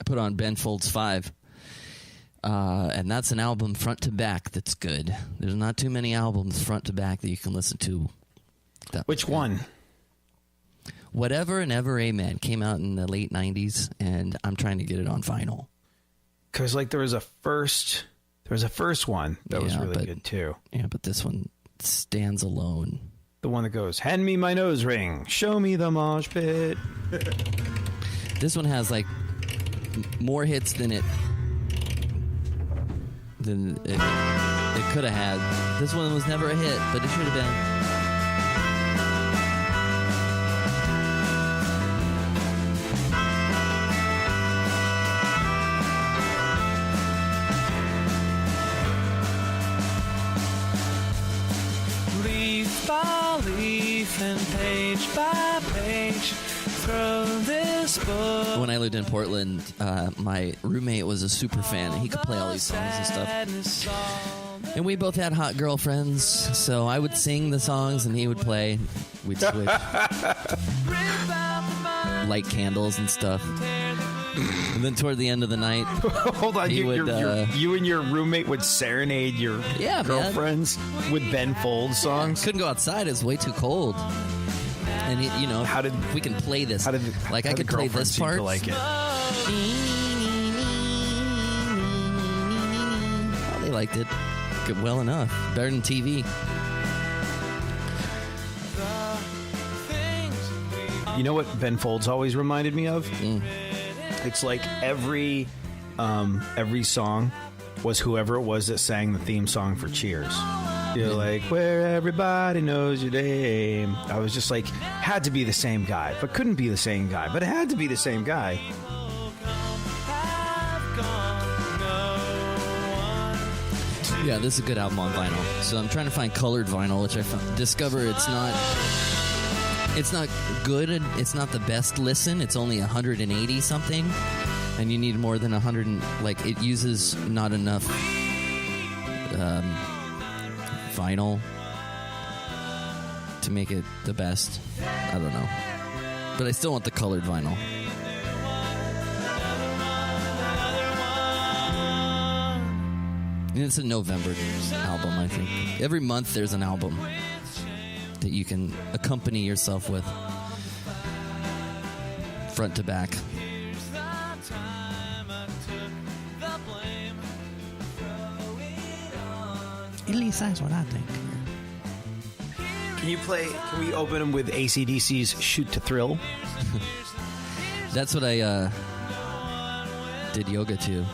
I put on Ben Folds 5. And that's an album front to back that's good. There's not too many albums front to back that you can listen to. Which one? Whatever and Ever Amen came out in the late 90s, and I'm trying to get it on vinyl. Because there was a first one that was really good too. Yeah, but this one stands alone. The one that goes, hand me my nose ring, show me the mosh pit. This one has like more hits than it could have had. This one was never a hit, but it should have been. Leaf by leaf and page by page, throw this book. When I lived in Portland, my roommate was a super fan, and he could play all these songs and stuff. And we both had hot girlfriends, so I would sing the songs, and he would play. We'd switch. Light candles and stuff. And then toward the end of the night, hold on, you and your roommate would serenade your girlfriends with Ben Folds songs. Couldn't go outside; it's way too cold. And we can play this. I could play this part. Like it. Oh, they liked it well enough, better than TV. You know what Ben Folds always reminded me of? It's like every song was whoever it was that sang the theme song for Cheers. You're like, where everybody knows your name. I was just like, had to be the same guy, but couldn't be the same guy, but it had to be the same guy. Yeah, this is a good album on vinyl. So I'm trying to find colored vinyl, which I discover it's not good. It's not the best listen. It's only 180 something, and you need more than 100. It uses not enough vinyl to make it the best. I don't know, but I still want the colored vinyl. And it's a November album, I think. Every month there's an album that you can accompany yourself with, front to back. At least that's what I think. Can we open them with AC/DC's Shoot to Thrill? That's what I did yoga to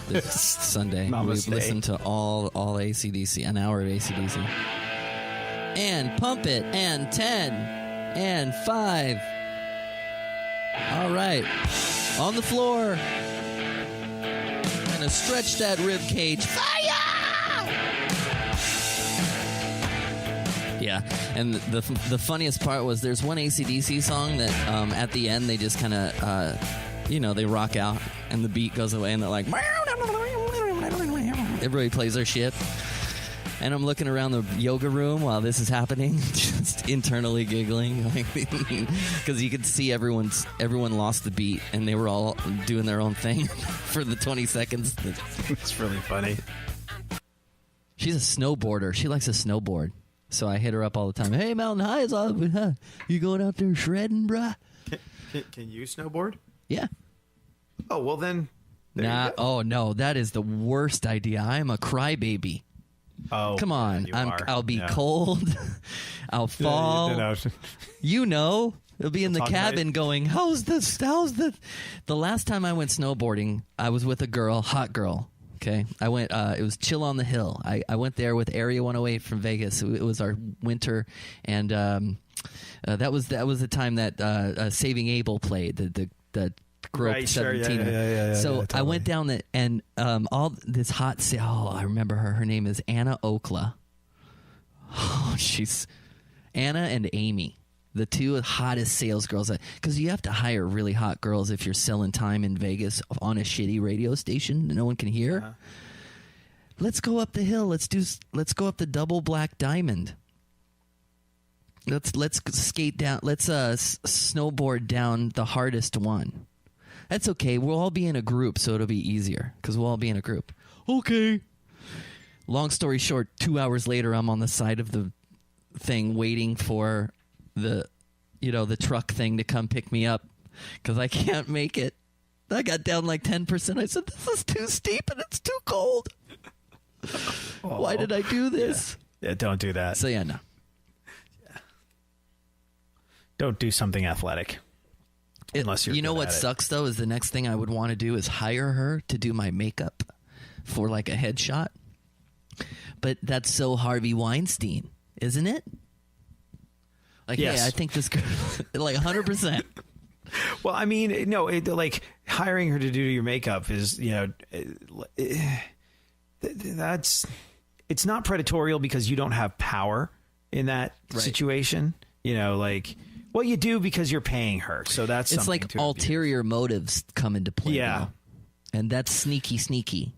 this Sunday. Namaste. We listened to all AC/DC, an hour of AC/DC. And pump it, and 10, and 5. All right. On the floor. Gonna stretch that rib cage. Fire! Yeah, and the funniest part was there's one AC/DC song that at the end they just kind of, they rock out and the beat goes away and they're like, everybody plays their shit. And I'm looking around the yoga room while this is happening, just internally giggling, because you could see everyone lost the beat, and they were all doing their own thing for the 20 seconds. It's really funny. She's a snowboarder. She likes to snowboard, so I hit her up all the time. Hey, Mountain High, you going out there shredding, bruh? Can you snowboard? Yeah. Oh, well then. Oh no, that is the worst idea. I'm a crybaby. Oh, come on! I'll be cold. I'll fall. It'll be in the cabin going, how's the last time I went snowboarding, I was with a girl, hot girl. Okay, I went. It was Chill on the Hill. I went there with Area 108 from Vegas. It was our winter, and that was the time that Saving Abel played the Right, sure, yeah, so totally. I went down and all this hot. I remember her. Her name is Anna Okla. Oh, she's Anna and Amy, the two hottest sales girls. Because you have to hire really hot girls if you're selling time in Vegas on a shitty radio station that no one can hear. Uh-huh. Let's go up the hill. Let's go up the Double Black Diamond. Let's skate down. Let's snowboard down the hardest one. That's okay. We'll all be in a group, so it'll be easier because we'll all be in a group. Okay. Long story short, 2 hours later, I'm on the side of the thing waiting for the truck thing to come pick me up because I can't make it. I got down like 10%. I said, this is too steep and it's too cold. Why did I do this? Yeah, don't do that. So, yeah, no. Yeah. Don't do something athletic. Unless you're You know what sucks, though, is the next thing I would want to do is hire her to do my makeup for like a headshot. But that's so Harvey Weinstein, isn't it? Like, yes. Hey, I think this girl, like 100%. Well, I mean, no, like hiring her to do your makeup is, it's not predatorial because you don't have power in that situation. Well, you do because you're paying her. So it's like ulterior motives come into play. Yeah. And that's sneaky.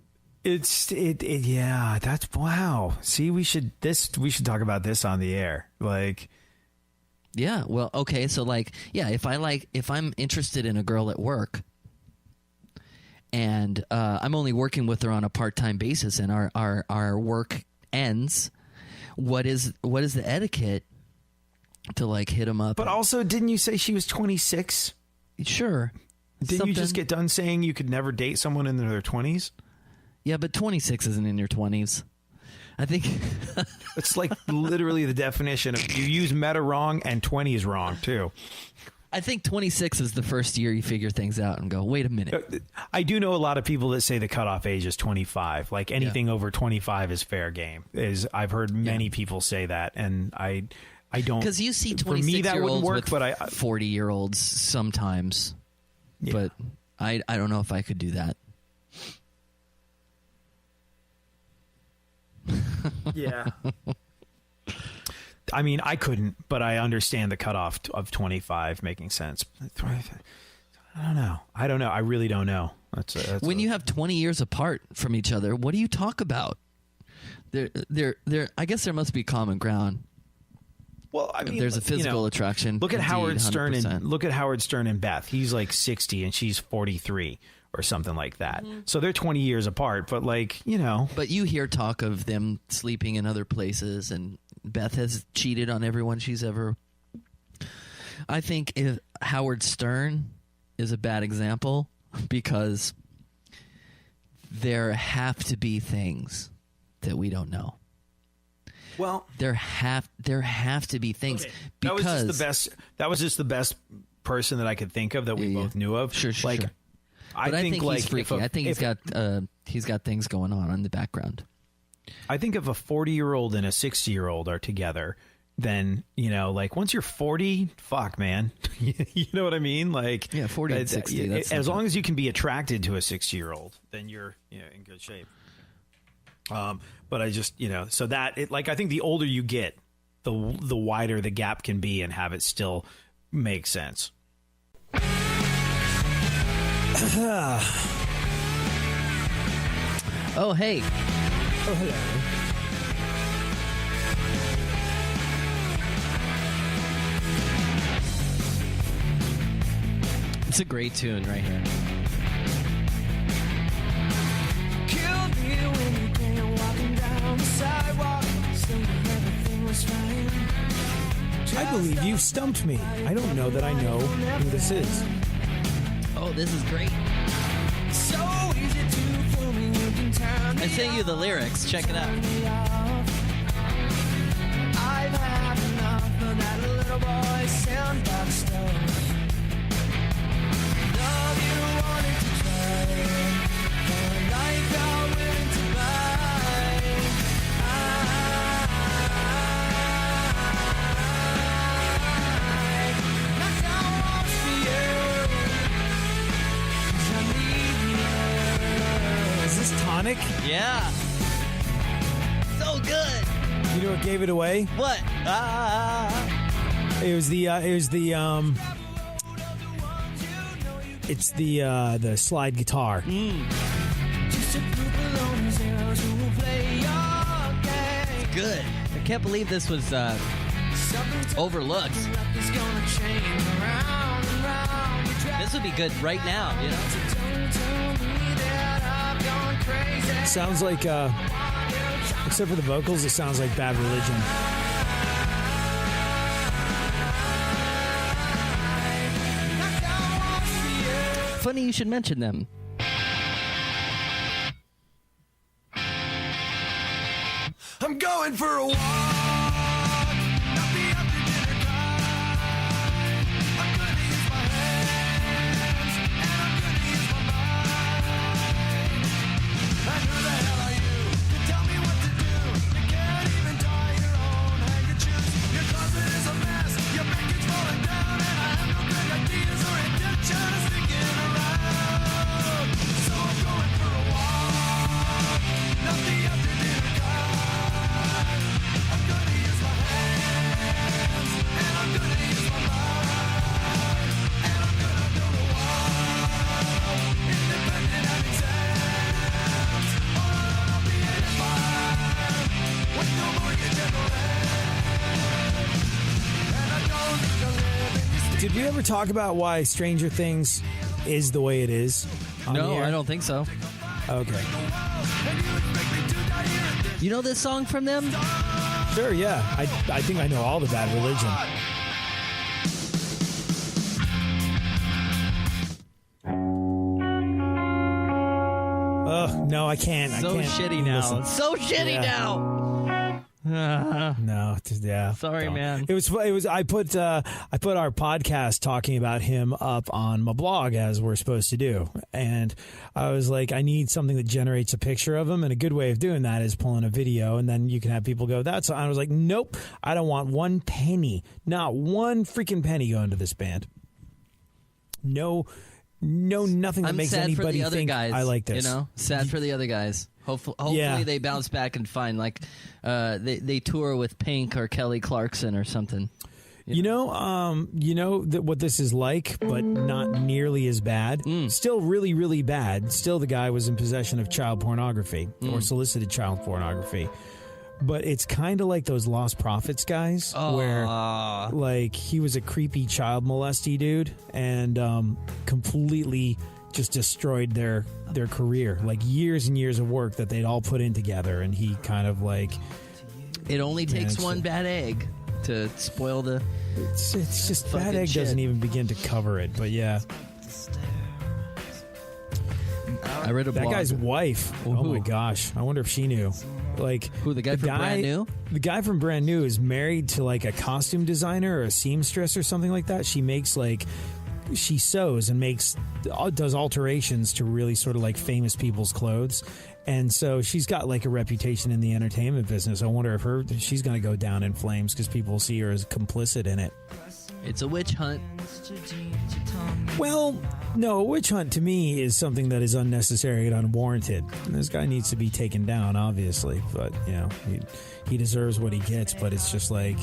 Yeah, that's wow. See, we should talk about this on the air. Like, yeah, well, okay, so if I'm interested in a girl at work and I'm only working with her on a part-time basis and our work ends, what is the etiquette to like hit him up? But also, didn't you say she was 26? Sure. Didn't you just get done saying you could never date someone in their 20s? Yeah, but 26 isn't in your 20s. I think it's like literally the definition of you use meta wrong and 20 is wrong too. I think 26 is the first year you figure things out and go, wait a minute. I do know a lot of people that say the cutoff age is 25. Like anything over 25 is fair game. I've heard many people say that, and I don't. Because you see 26-year-olds with 40-year-olds sometimes, but I don't know if I could do that. Yeah. I mean, I couldn't, but I understand the cutoff of 25 making sense. I don't know. I really don't know. When you have 20 years apart from each other, what do you talk about? I guess there must be common ground. Well, I mean, there's a physical attraction. Look at Howard Stern 100%. Look at Howard Stern and Beth. He's like 60 and she's 43 or something like that. Mm-hmm. So they're 20 years apart, but But you hear talk of them sleeping in other places, and Beth has cheated on everyone she's ever. I think Howard Stern is a bad example because there have to be things that we don't know. Well, there have to be things. Okay. Because that was just the best person that I could think of that we both knew of. Sure. But I think he's freaky. I think he's got things going on in the background. I think if a 40-year-old and a 60-year-old are together, then once you're 40, fuck, man, you know what I mean? 40 and 60. As long as you can be attracted to a 60-year-old, then you're in good shape. But I just so that I think the older you get, the wider the gap can be and have it still make sense. Oh, hey. Oh, hello. It's a great tune right here. Killed me when you came walking down the sidewalk. Saying everything was fine. I believe you stumped me. I don't know that I know who this is. Oh, this is great. So easy to fool me. You can turn me I sent you the lyrics. Check it out. I've had enough of that little boy sandbox stuff. Love you wanted to try, for a life you're willing to buy. That's how I want for you. 'Cause I need you. Is this Tonic? Yeah. So good. You know what gave it away? What? It was the it's the slide guitar. Just a group of lone zeros who will play your game. Good. I can't believe this was overlooked. Something is gonna change around and round. This would be good right now, you know? Sounds like, except for the vocals, it sounds like Bad Religion. Funny you should mention them. I'm going for a walk. Not the after dinner kind. I'm gonna use my hands and I'm gonna use my mind. And who the hell are you to tell me what to do? You can't even tie your own handkerchiefs. Your closet is a mess. Your baggage falling down, and I have no good ideas or intention of sticking around. So I'm going for a walk. Not the after dinner kind. Did we ever talk about why Stranger Things is the way it is? No, I don't think so. Okay. You know this song from them? Sure, yeah. I think I know all the Bad Religion. Ugh, no, I can't. So I can't shitty now. listen. It's so shitty now. No, yeah. Sorry, man. It was. I put our podcast talking about him up on my blog, as we're supposed to do, and I was like, I need something that generates a picture of him, and a good way of doing that is pulling a video, and then you can have people go, "That's." I was like, nope, I don't want one penny, not one freaking penny going to this band. No, nothing that makes anybody think guys, I like this. You know, sad for the other guys. Hopefully they bounce back and find they tour with Pink or Kelly Clarkson or something. You know what this is like, but not nearly as bad. Still really, really bad. Still, the guy was in possession of child pornography or solicited child pornography. But it's kind of like those Lost Prophets guys, where like he was a creepy child molesty dude and completely just destroyed their career, like years and years of work that they'd all put in together, and he kind of like. It only takes one bad egg to spoil the. It's just bad egg doesn't even begin to cover it, but yeah. I read a blog. That guy's wife. Oh my gosh! I wonder if she knew. Like who? The guy from Brand New. The guy from Brand New is married to like a costume designer or a seamstress or something like that. She makes like. She sews and does alterations to really sort of like famous people's clothes. And so she's got like a reputation in the entertainment business. I wonder if she's going to go down in flames because people see her as complicit in it. It's a witch hunt. Well, no, a witch hunt to me is something that is unnecessary and unwarranted. And this guy needs to be taken down, obviously. But, you know, he deserves what he gets. But it's just like...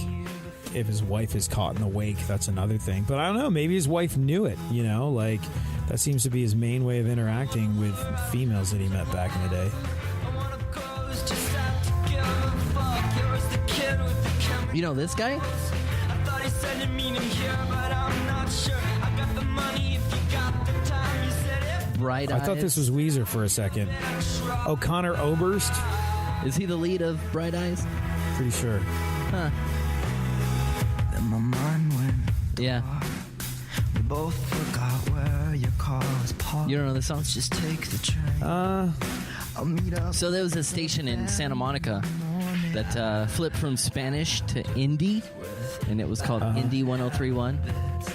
If his wife is caught in the wake, that's another thing. But I don't know. Maybe his wife knew it, you know? Like, that seems to be his main way of interacting with females that he met back in the day. You know this guy? Bright Eyes. I thought this was Weezer for a second. Oh, Connor Oberst? Is he the lead of Bright Eyes? Pretty sure. Huh. My mind went. Yeah. We both forgot where your car was parked. You don't know the song? Just take the train. I'll meet up. So there was a station in Santa Monica that flipped from Spanish to Indie, and it was called Indie 103.1.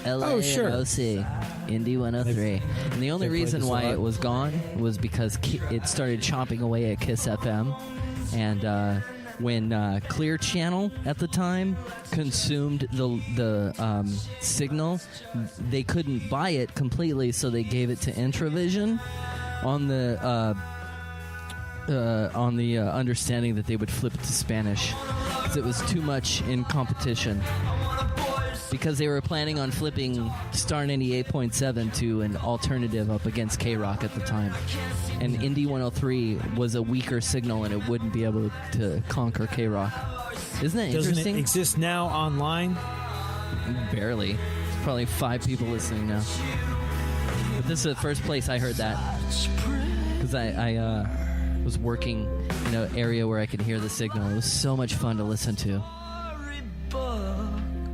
LAOC. Indie 103. And the only reason why it was gone was because it started chomping away at Kiss FM, and when Clear Channel at the time consumed the signal, they couldn't buy it completely, so they gave it to Intravision on the understanding that they would flip it to Spanish because it was too much in competition. Because they were planning on flipping Star 98.7 to an alternative up against K-Rock at the time. And Indie 103 was a weaker signal and it wouldn't be able to conquer K-Rock. Isn't that interesting? Doesn't it exist now online? Barely. There's probably 5 people listening now. But this is the first place I heard that. Because I was working in an area where I could hear the signal. It was so much fun to listen to.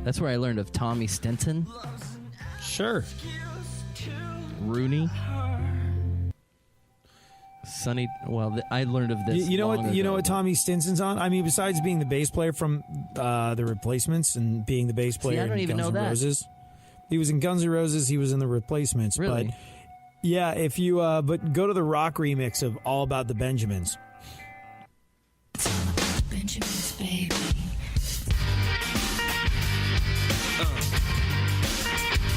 That's where I learned of Tommy Stinson. Sure. Rooney. Sonny. Well, I learned of this. You know what? You ago. know what Tommy Stinson's on? I mean, besides being the bass player from the Replacements and being the bass player I don't in even Guns know N' that. Roses, he was in Guns N' Roses. He was in the Replacements. Really? But yeah, if you but go to the rock remix of All About the Benjamins. Benjamin's baby.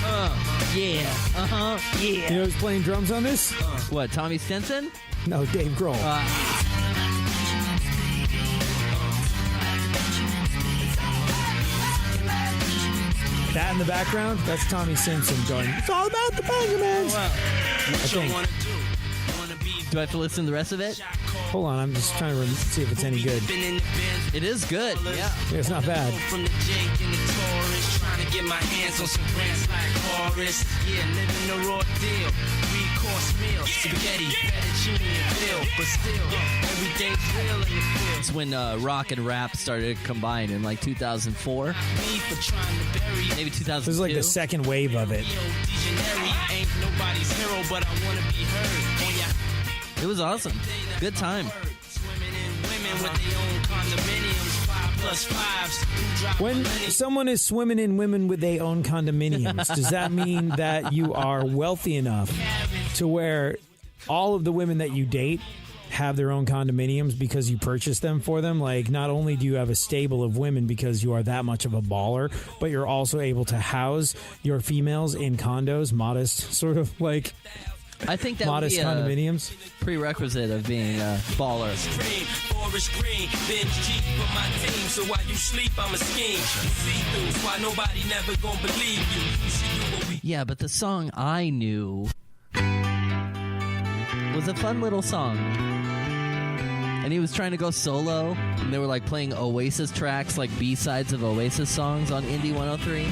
Yeah. Yeah. You know who's playing drums on this? What? Tommy Stinson? No, Dave Grohl. That in the background, that's Tommy Simpson going, it's all about the Benjamins. Wow. I think. Do I have to listen to the rest of it? Hold on, I'm just trying to see if it's any good. It is good. Yeah. Yeah, it's not bad. From the Jake and the Taurus, trying to get my hands on some grants like Horace. Yeah, living the raw deal. 3-course meal, spaghetti, fettuccine, and bill. But still, everything's real in the field. It's when rock and rap started to combine in like 2004, Me for trying to bury maybe 2002. This is like the second wave of it. Yo, Dejanary ain't nobody's hero, but I wanna be heard. On ya. It was awesome. Good time. Swimming in women with their own condominiums, 5+5s. Who drop When millennials? someone is swimming in women with their own condominiums, does that mean that you are wealthy enough to where all of the women that you date have their own condominiums because you purchased them for them? Like, not only do you have a stable of women because you are that much of a baller, but you're also able to house your females in condos, modest, sort of like I think that would modest be a condominiums. prerequisite of being a baller. Green, forest green, binge cheap for my team. So while you sleep, I'm a scheme. See throughs, why nobody never gonna believe you. You should do what we Yeah, but the song I knew was a fun little song. And he was trying to go solo, and they were like playing Oasis tracks, like B-sides of Oasis songs on Indie 103.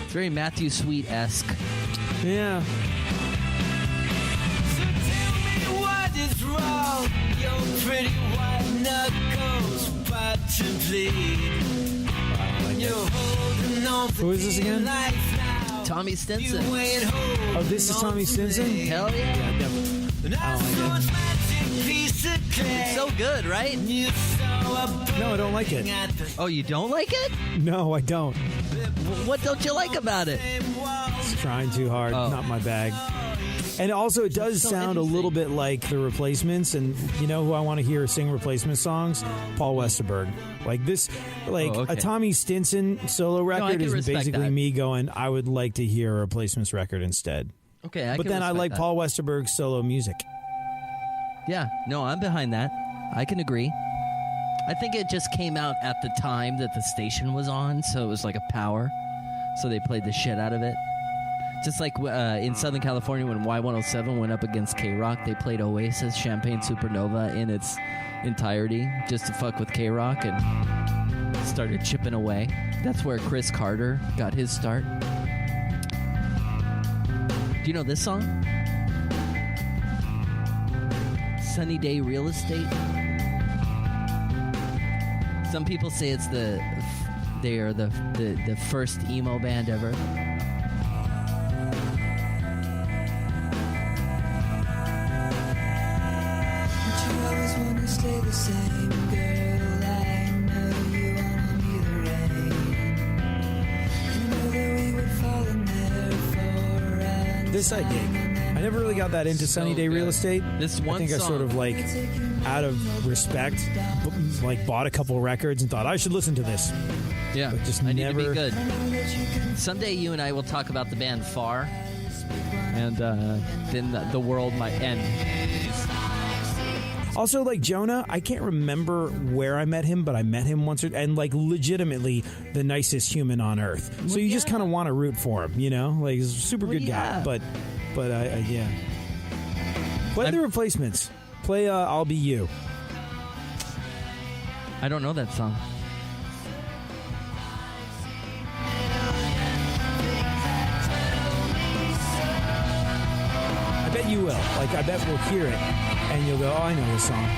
It's very Matthew Sweet-esque. Yeah. So tell me what is wrong. Your pretty white knuckles about to bleed. You're holding on for Who is this again? life now. Tommy Stinson. You ain't holding Oh, this is on Tommy to Stinson? me. Hell yeah. And I saw a magic piece of clay. So good, right? You saw a No, I don't like it. burning at the Oh, you don't like it? No, I don't. What don't you like about it? same wall. It's trying too hard. Oh. Not my bag. And also, it does so sound a interesting. little bit like the Replacements. And you know who I want to hear sing Replacement songs? Paul Westerberg. Like this, like Oh, okay. a Tommy Stinson solo I record can is respect basically that. me going, I would like to hear a Replacements record instead. Okay, But then I like Paul Westerberg's solo music. Yeah, no, I'm behind that. I can agree. I think it just came out at the time that the station was on, so it was like a power. So they played the shit out of it. Just like in Southern California when Y107 went up against K-Rock, they played Oasis Champagne Supernova in its entirety just to fuck with K-Rock and started chipping away. That's where Chris Carter got his start. Do you know this song? Sunny Day Real Estate. Some people say it's they are the first emo band ever. But you always wanna stay the same, girl. I know you wanna be the rain. And I know that we would fall in there for an This I dig. I never really got that into Sunny Day good. Real Estate. This I one think I song. sort of like, out of respect, like bought a couple records and thought I should listen to this. Yeah, But just I need to never- be good. Someday you and I will talk about the band Far, and then the world might end. Also, like Jonah, I can't remember where I met him, but I met him once, and like legitimately the nicest human on earth. So you just kind of want to root for him, you know? Like he's a super good guy, but yeah. Play the replacements. Play "I'll Be You." I don't know that song. I bet you will. Like, I bet we'll hear it, and you'll go, "Oh, I know this song."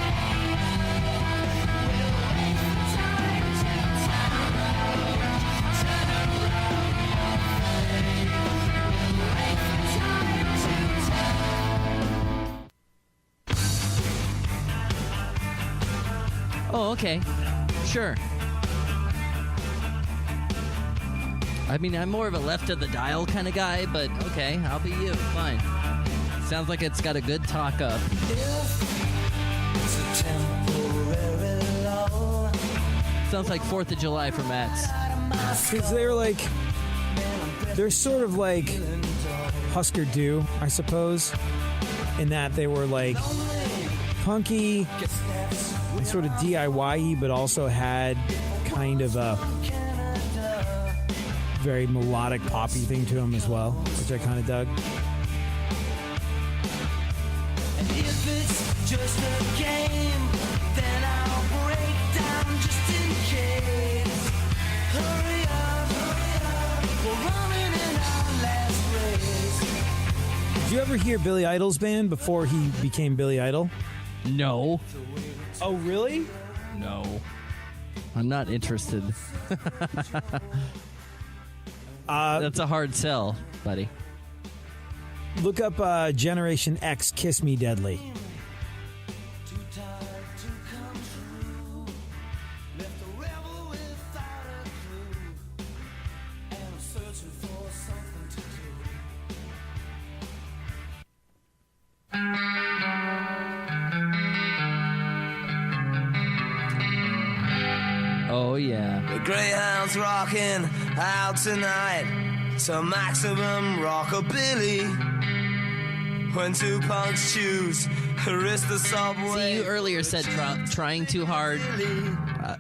Oh, okay. Sure. I mean, I'm more of a left of the dial kind of guy, but okay, I'll be you. Fine. Sounds like it's got a good talk up. Sounds like 4th of July from X. Because they're sort of like Husker Du, I suppose, in that they were like punky, sort of DIY-y, but also had kind of a very melodic poppy thing to them as well, which I kind of dug. And if it's just a game, then I'll break down just in case. Hurry up, we're running in our last race. Did you ever hear Billy Idol's band before he became Billy Idol? No. Oh, really? No. I'm not interested. That's a hard sell, buddy. Look up Generation X, Kiss Me Deadly. Oh, yeah. The Greyhound's rocking out tonight to maximum rockabilly. When two punks choose, risk the subway. See, you earlier said trying too hard.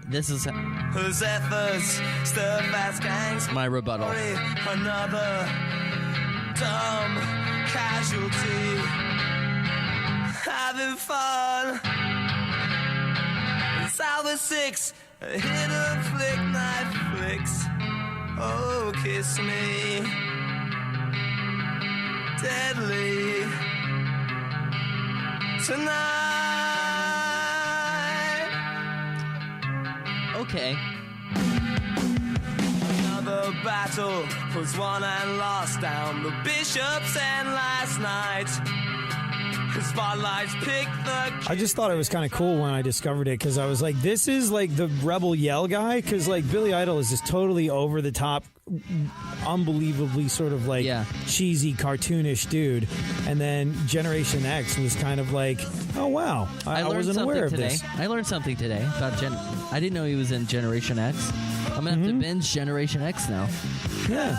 This is Whose efforts stir fast gangs. my rebuttal. Another dumb casualty. Having fun. South 6, a hit of flick knife flicks. Oh, kiss me. Deadly. Tonight. Okay. Another battle was won and lost down the Bishop's End last night. Spotlights pick the. I just thought it was kind of cool when I discovered it because I was like, this is like the Rebel Yell guy, because like Billy Idol is this totally over the top, unbelievably sort of like cheesy, cartoonish dude, and then Generation X was kind of like, oh wow, I wasn't aware of this. I learned something today about I didn't know he was in Generation X. I'm gonna have to binge Generation X now. Yeah.